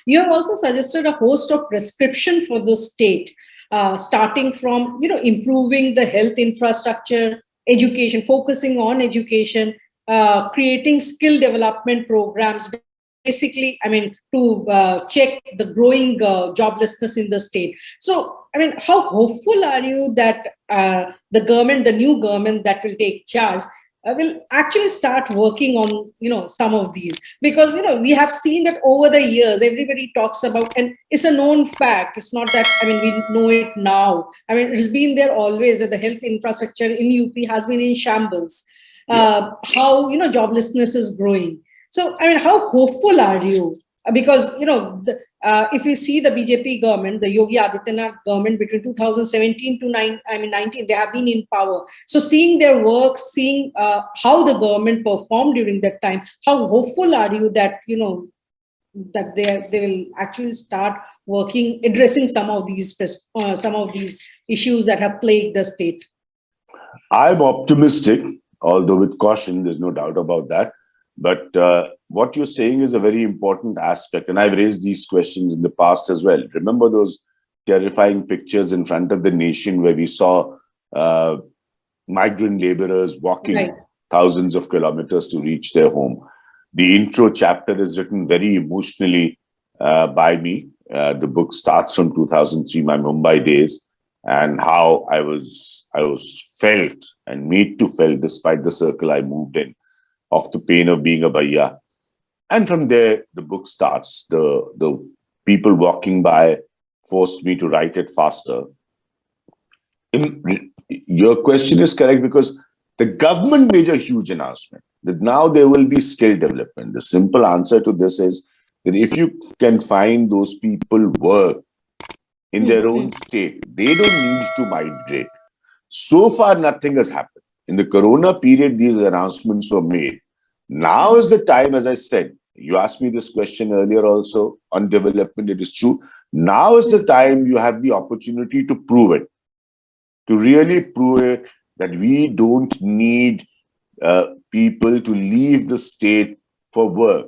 You have also suggested a host of prescription for the state, starting from improving the health infrastructure, education, focusing on education, creating skill development programs. Basically, to check the growing joblessness in the state. So, how hopeful are you that the new government that will take charge, will actually start working on some of these? Because we have seen that over the years everybody talks about, and it's a known fact, it's not that we know it now. It's been there always, that the health infrastructure in UP has been in shambles. How joblessness is growing. So how hopeful are you? Because if you see the BJP government, the Yogi Adityanath government, between 2017 to 19, they have been in power. So seeing their work, seeing how the government performed during that time, how hopeful are you that that they will actually start working, addressing some of these issues that have plagued the state? I'm optimistic, although with caution. There's no doubt about that. But what you're saying is a very important aspect. And I've raised these questions in the past as well. Remember those terrifying pictures in front of the nation where we saw migrant laborers walking thousands of kilometers to reach their home? The intro chapter is written very emotionally by me. The book starts from 2003, my Mumbai days, and how I was felt and made to felt, despite the circle I moved in, of the pain of being a bhaiya. And from there, the book starts. The people walking by forced me to write it faster. Your question is correct, because the government made a huge announcement that now there will be skill development. The simple answer to this is that if you can find those people work in their own state, they don't need to migrate. So far, nothing has happened. In the Corona period, these announcements were made. Now is the time, as I said, you asked me this question earlier also on development, it is true. Now is the time you have the opportunity to prove it, to really prove it that we don't need people to leave the state for work.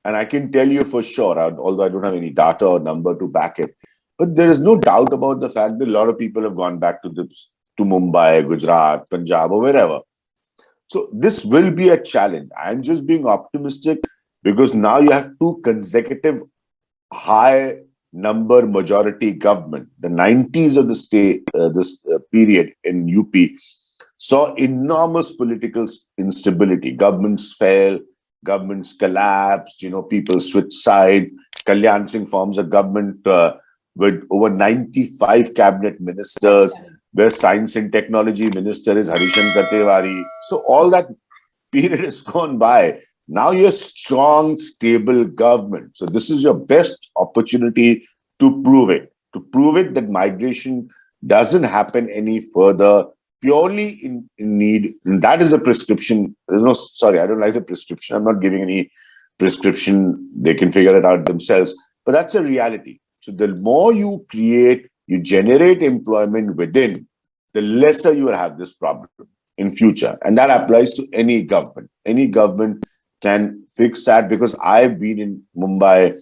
And I can tell you for sure, although I don't have any data or number to back it, but there is no doubt about the fact that a lot of people have gone back to Mumbai, Gujarat, Punjab, or wherever. So this will be a challenge. I'm just being optimistic because now you have two consecutive high number majority government. The 90s of the state, this period in UP, saw enormous political instability. Governments fell, governments collapsed, people switched sides. Kalyan Singh forms a government with over 95 cabinet ministers, where science and technology minister is Harishankar Tewari. So all that period has gone by. Now you're a strong, stable government. So this is your best opportunity to prove it that migration doesn't happen any further purely in need. And that is the prescription. I don't like the prescription. I'm not giving any prescription. They can figure it out themselves. But that's a reality. So the more you create, you generate employment within, the lesser you will have this problem in future. And that applies to any government. Any government can fix that, because I've been in Mumbai,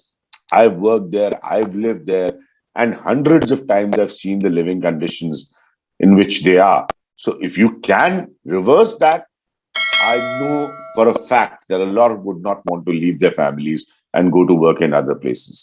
I've worked there, I've lived there, and hundreds of times I've seen the living conditions in which they are. So if you can reverse that, I know for a fact that a lot would not want to leave their families and go to work in other places.